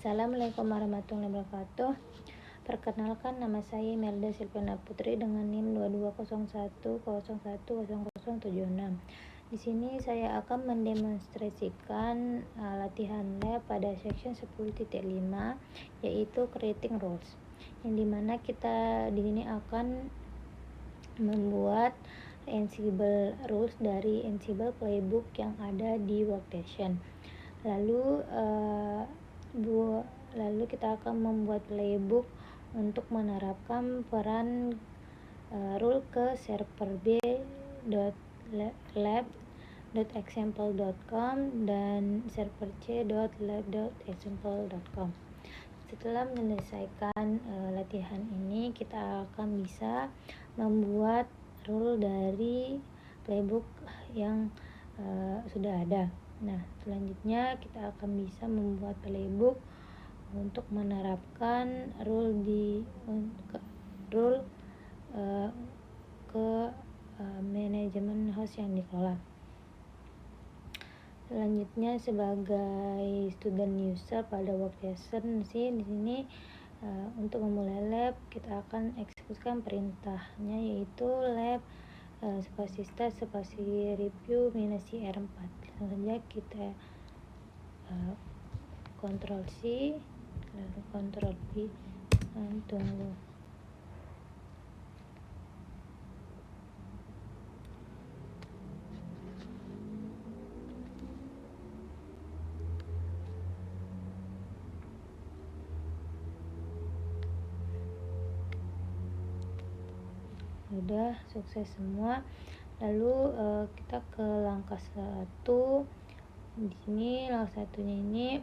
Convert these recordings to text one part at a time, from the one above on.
Assalamualaikum warahmatullahi wabarakatuh. Perkenalkan, nama saya Imelda Silviana Putri dengan NIM 2201010076. Di sini saya akan mendemonstrasikan latihan lab pada section 10.5 yaitu creating rules. Yang dimana kita di sini akan membuat Ansible rules dari Ansible playbook yang ada di workstation. Lalu kita akan membuat playbook untuk menerapkan peran rule ke server b.lab.example.com dan server c.lab.example.com. Setelah menyelesaikan latihan ini, kita akan bisa membuat rule dari playbook yang sudah ada. Nah, selanjutnya kita akan bisa membuat playbook untuk menerapkan rule ke manajemen host yang dikelola. Selanjutnya, sebagai student user pada workstation di sini untuk memulai lab kita akan eksekusikan perintahnya, yaitu lab spasi start spasi review -r4. Langsung saja kita Ctrl C lalu Ctrl V dan tunggu. Udah sukses semua. Lalu kita ke langkah 1. Di sini langkah satunya ini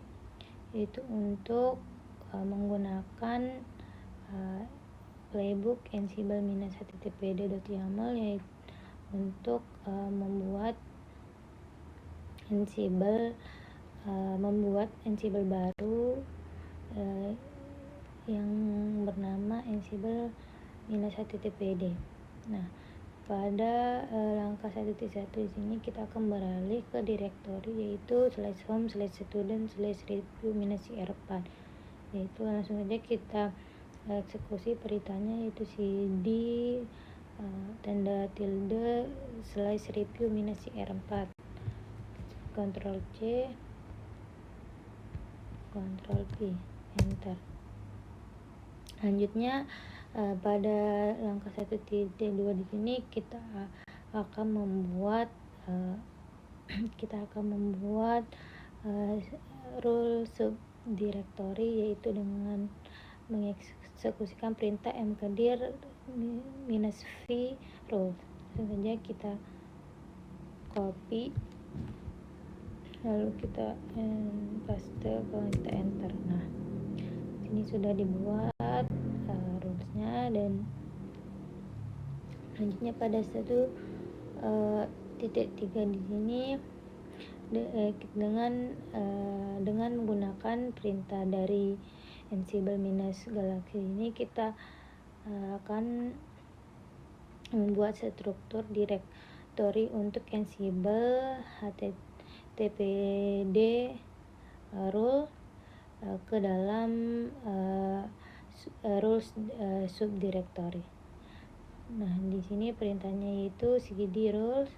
yaitu untuk menggunakan playbook ansible -httpd.yaml yaitu untuk membuat Ansible baru yang bernama Ansible -httpd. Nah, pada langkah 1.1 di sini kita akan beralih ke direktori yaitu /home/student/review -r4. Yaitu langsung saja kita eksekusi perintahnya, yaitu cd tanda tilde /review -r4. Ctrl C, Ctrl V, enter. Selanjutnya pada langkah 1.2 di sini kita akan membuat rule subdirectory, yaitu dengan mengeksekusikan perintah mkdir -v rule. Langsung saja kita copy lalu kita paste, kalau kita enter. Nah, ini sudah dibuat rulesnya, dan selanjutnya pada 1.3 di sini dengan menggunakan perintah dari Ansible -galaxy ini kita akan membuat struktur direktori untuk Ansible httpd rule ke dalam rules subdirectory. Nah, di sini perintahnya yaitu cd rules.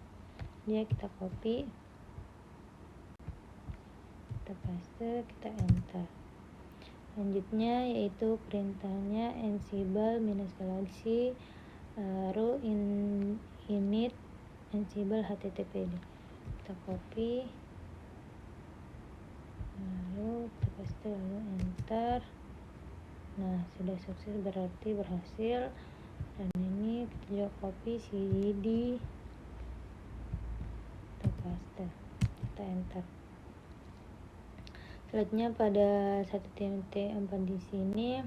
Dia kita copy, kita paste, kita enter. Selanjutnya yaitu perintahnya Ansible -galaxy rule init Ansible httpd. Kita copy, lalu kita paste, lalu enter. Nah, sudah sukses, berarti berhasil. Dan ini kita juga copy cd, kita paste, kita enter. Selanjutnya pada 1.4 di sini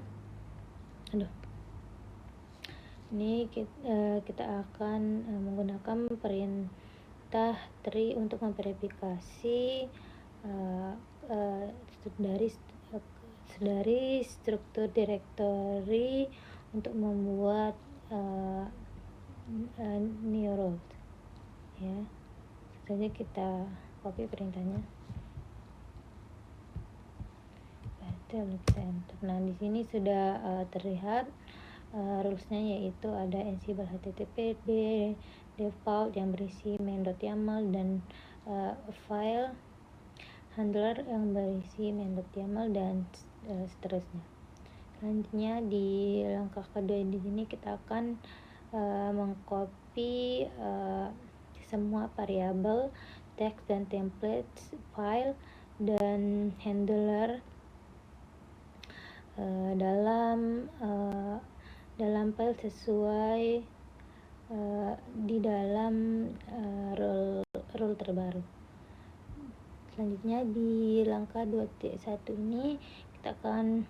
ini kita akan menggunakan perintah tree untuk memverifikasi dari struktur direktori untuk membuat new role, ya. Saja kita copy perintahnya, lalu kita enter. Nah, di sini sudah terlihat rulesnya, yaitu ada Ansible HTTPD default yang berisi main.yaml dan file handler yang berisi main.yaml dan seterusnya. Selanjutnya di langkah kedua di sini kita akan mengcopy semua variabel teks dan templates file dan handler dalam file sesuai di dalam rule terbaru. Selanjutnya di langkah 2.1 ini kita akan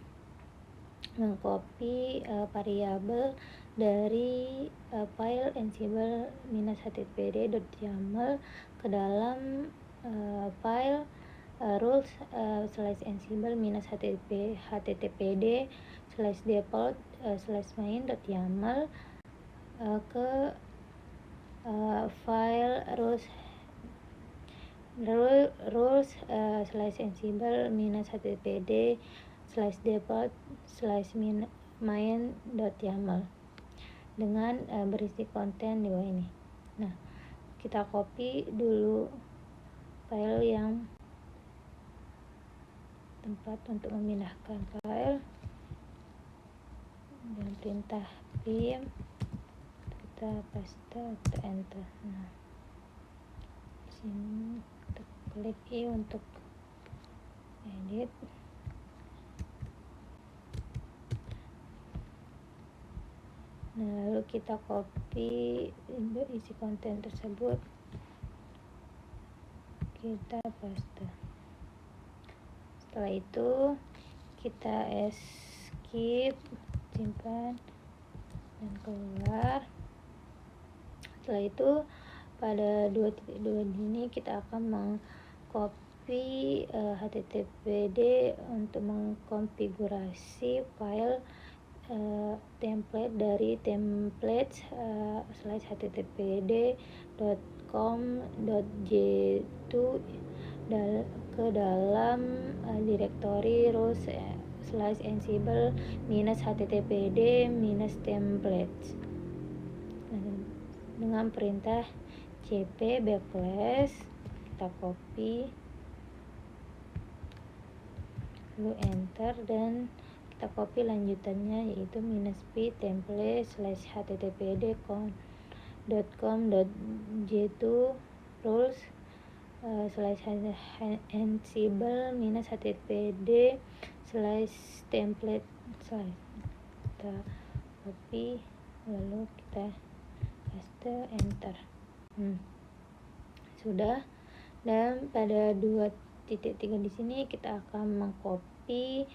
mengcopy variabel dari file ansible-httpd.yaml ke dalam file rules/ansible-httpd/default/main.yaml ke file rules/ansible-httpd/default/main.yaml dengan berisi konten di bawah ini. Nah, kita copy dulu file yang tempat untuk memindahkan file dan perintah vim, kita paste atau enter. Nah, sini kita klik I untuk edit. Nah, lalu kita copy isi konten tersebut, kita paste. Setelah itu kita escape, simpan dan keluar. Setelah itu pada 2.2 ini kita akan mengcopy HTTPD untuk mengkonfigurasi file template dari templates/httpd.com.j2 ke dalam direktori rows/ansible-httpd-templates dengan perintah cp backslash, kita copy lalu enter dan kita copy lanjutannya, yaitu -p template/httpd.com.j2 rules/ansible-httpd/template. Kita copy lalu kita paste, enter. Sudah. Dan pada 2.3 di sini kita akan mengcopy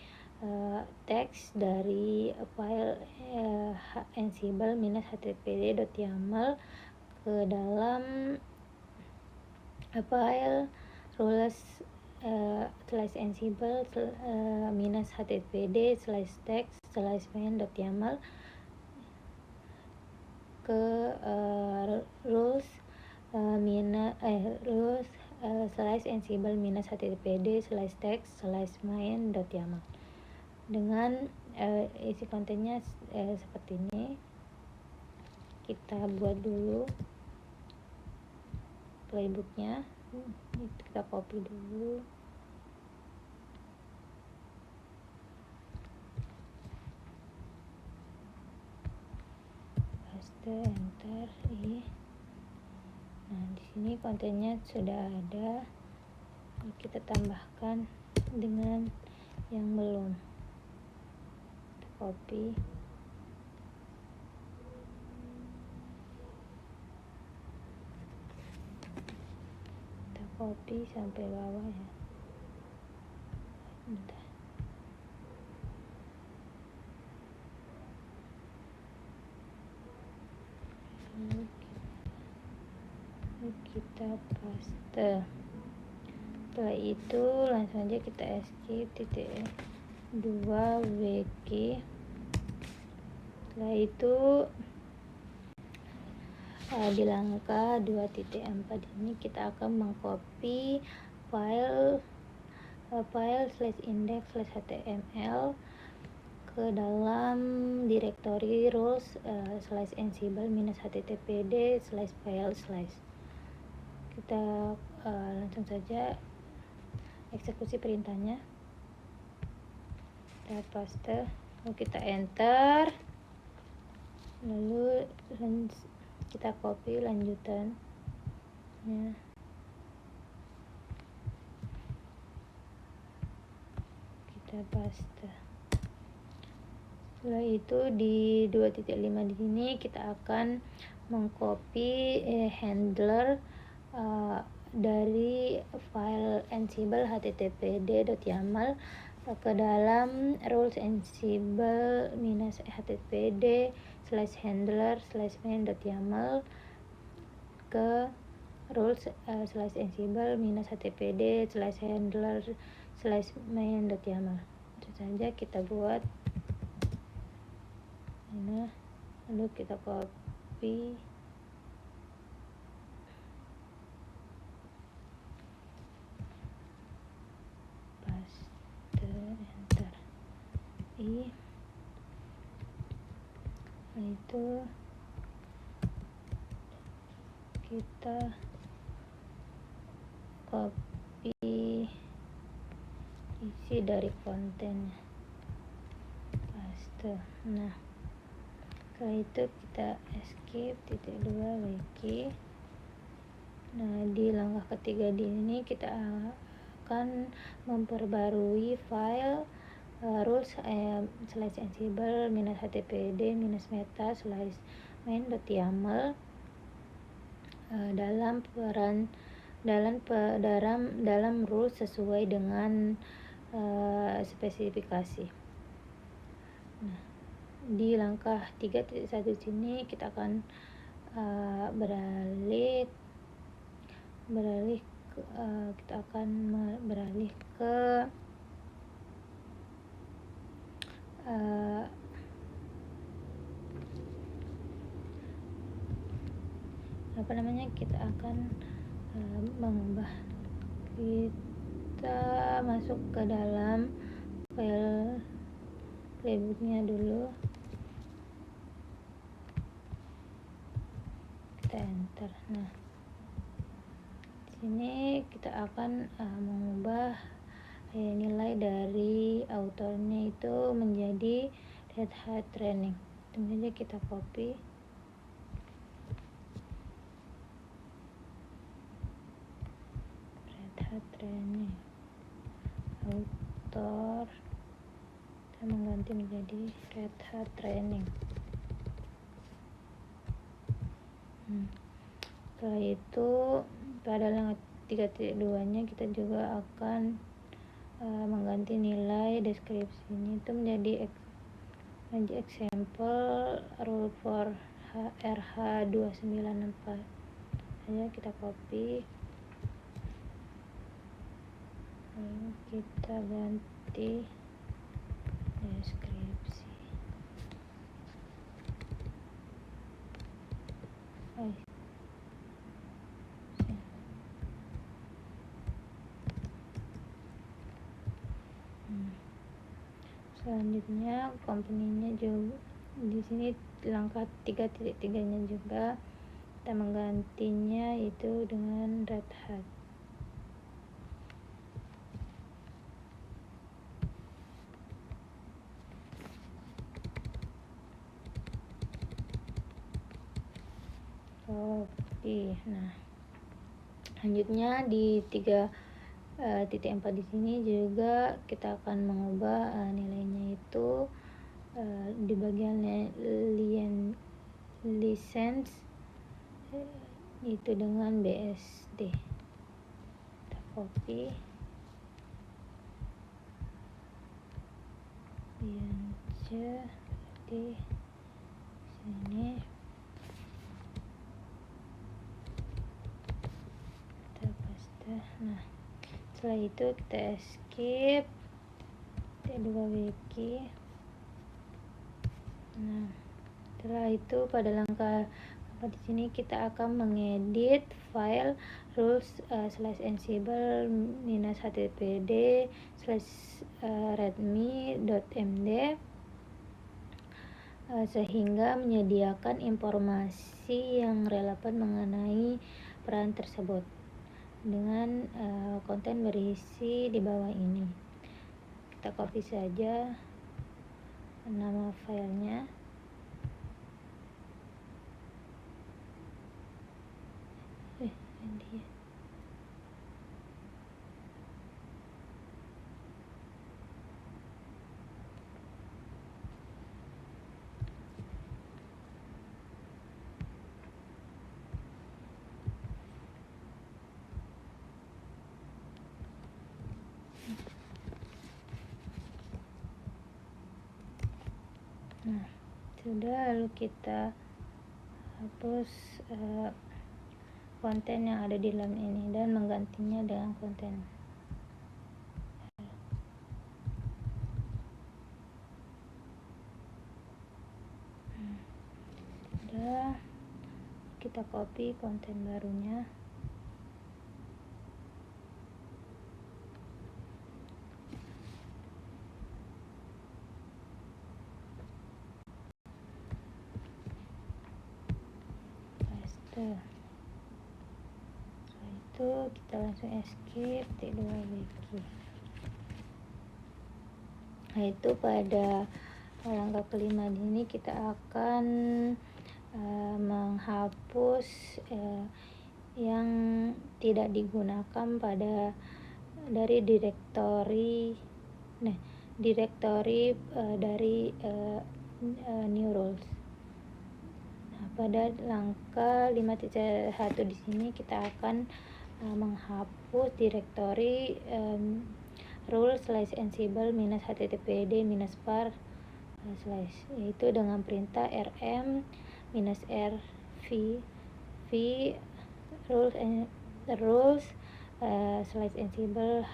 teks dari file ansible-httpd.yaml ke dalam file rules/ansible-httpd/text/main.yaml ke rules/ansible-httpd/text/main.yaml dengan isi kontennya seperti ini. Kita buat dulu playbooknya, kita copy dulu, paste, enter. Nah, di sini kontennya sudah ada, kita tambahkan dengan yang belum. Kita copy, sampai bawah ya. Bentar. Kita paste. Setelah itu langsung aja kita escape -2 wg. Setelah itu di langkah 2.4 ini kita akan mengcopy file file /index/html ke dalam directory roles /ansible -httpd/file/. Kita langsung saja eksekusi perintahnya. Kita paste, lalu kita enter, lalu kita copy lanjutannya, kita paste. Setelah itu di 2.5 di sini kita akan mengcopy handler dari file ansible httpd.yaml ke dalam roles ansible -httpd/handler/main.yaml ke roles /ansible -httpd/handler/main.yaml. Itu saja kita buat. Nah, lalu kita copy, paste, enter. Nah, itu kita copy isi dari kontennya, paste. Nah, setelah itu kita escape -2 wiki. Nah, di langkah ketiga di ini kita akan memperbarui file rules /ansible -httpd -meta/main.yaml dalam rules sesuai dengan spesifikasi. Nah, di langkah 3.1 sini kita akan beralih ke kita akan mengubah, kita masuk ke dalam file playbooknya dulu, kita enter. Nah, di sini kita akan mengubah nilai dari autornya itu menjadi red hat training. Tentunya kita copy, red hat training author, kita mengganti menjadi red hat training. Setelah itu pada langkah 3.2 nya kita juga akan mengganti nilai deskripsinya itu menjadi example rule for RH294. Ayo kita copy, lalu kita ganti deskripsi. Selanjutnya komponennya juga di sini langkah 3.3-nya juga kita menggantinya itu dengan red hat. Copy. Nah, selanjutnya di 3.4 di sini juga kita akan mengubah nilainya itu di bagian license itu dengan BSD. Kita copy, di sini kita paste. Nah, setelah itu kita escape -2 wiki. Nah, setelah itu pada langkah Di sini kita akan mengedit file rules/ansible -httpd /readme.md sehingga menyediakan informasi yang relevan mengenai peran tersebut dengan konten berisi di bawah ini. Kita copy saja nama filenya. Dia. Nah, sudah, lalu kita hapus konten yang ada di dalam ini dan menggantinya dengan konten. Sudah, kita copy konten barunya. Paste. Itu kita langsung escape T2 wiki. Nah, itu pada langkah kelima ini kita akan menghapus yang tidak digunakan dari direktori dari new rules. Nah, pada langkah 5.1 di sini kita akan menghapus direktori rule/ansible -httpd -var yaitu dengan perintah rm -rv rules/ansible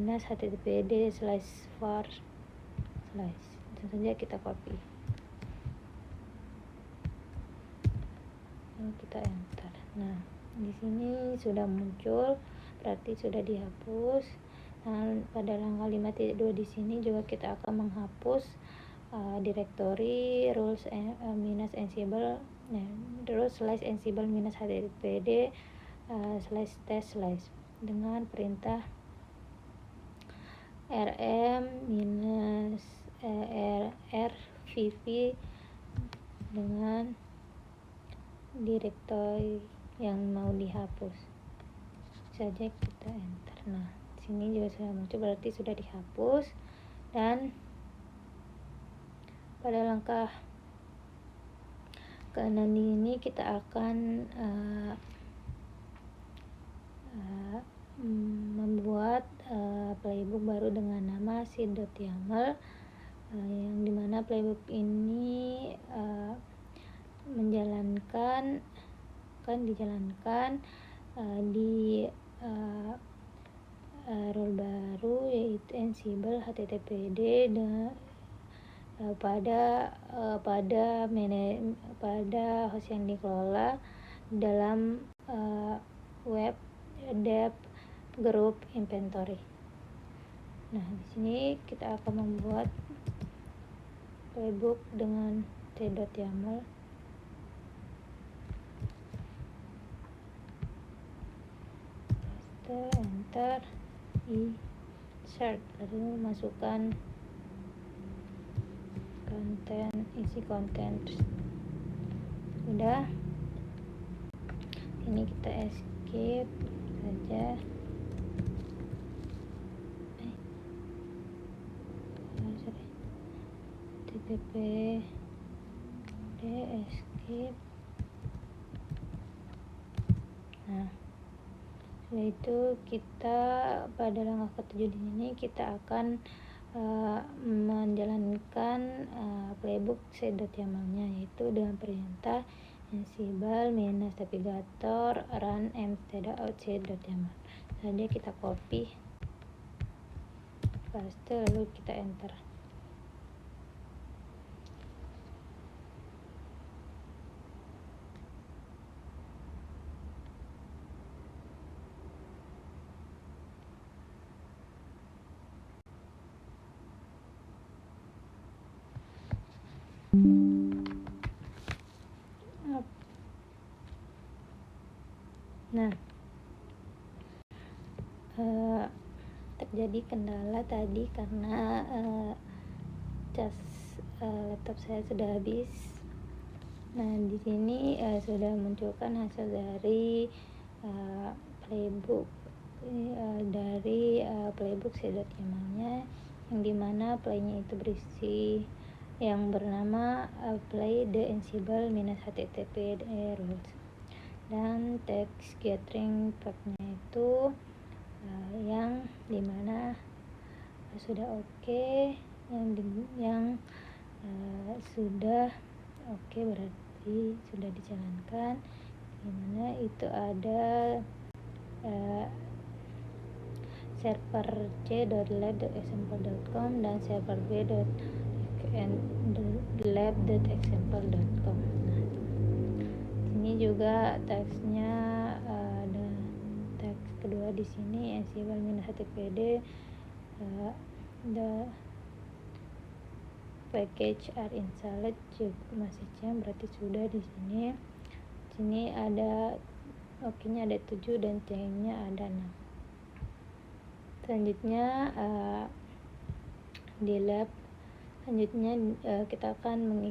-httpd /var itu saja kita copy, lalu kita enter. Nah, di sini sudah muncul, berarti sudah dihapus. Nah, pada langkah 5.2 di sini juga kita akan menghapus direktori rules-ansible rules/ansible -httpd /test/ dengan perintah rm -rvv dengan direktori yang mau dihapus saja, kita enter. Nah, sini juga sudah muncul, berarti sudah dihapus. Dan pada langkah ke-6 ini kita akan membuat playbook baru dengan nama seed.yaml yang dimana playbook ini dijalankan di role baru yaitu ansible httpd pada host yang dikelola dalam web dev group inventory. Nah, di sini kita akan membuat playbook dengan t.yaml. Enter, insert, lalu masukkan isi konten. Sudah, ini kita escape saja. TTP escape. Nah, setelah itu kita pada langkah ke-7 ini kita akan menjalankan playbook seed.yaml-nya yaitu dengan perintah ansible -navigator run mstd.out seed.yaml. Saja kita copy, paste, lalu kita enter. Nah, terjadi kendala tadi karena cas laptop saya sudah habis. Nah, di sini sudah munculkan hasil dari playbook dari playbook c.yml-nya, yang dimana playnya itu berisi yang bernama play the ansible-http rules, dan text gathering path-nya itu yang dimana sudah oke, yang sudah oke berarti sudah dijalankan, dimana itu ada server c.lab.example.com dan server b.lab.example.com. Nah, ini juga teksnya ada teks kedua di sini, ansible-httpd the package are installed juga masih jam, berarti sudah di sini. Sini ada oke-nya ada 7 dan C-nya ada 6. Selanjutnya di lab selanjutnya kita akan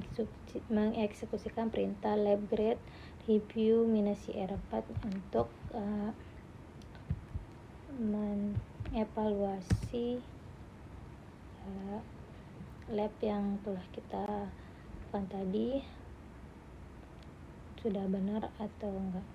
mengeksekusikan perintah lab grade review -ir4 untuk mengevaluasi lab yang telah kita lakukan tadi sudah benar atau enggak.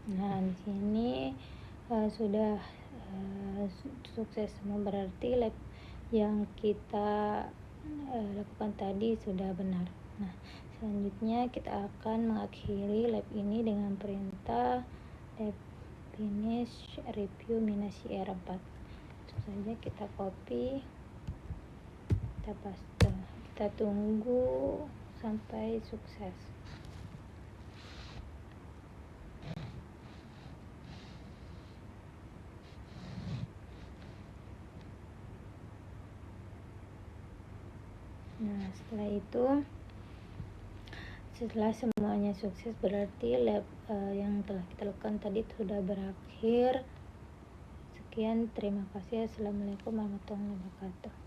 Nah, di sini sudah sukses semua, berarti lab yang kita lakukan tadi sudah benar. Nah, selanjutnya kita akan mengakhiri lab ini dengan perintah lab finish review -ir4. Langsung saja kita copy, kita paste, kita tunggu sampai sukses. Nah, setelah semuanya sukses, berarti lab yang telah kita lakukan tadi sudah berakhir. Sekian, terima kasih. Assalamualaikum warahmatullahi wabarakatuh.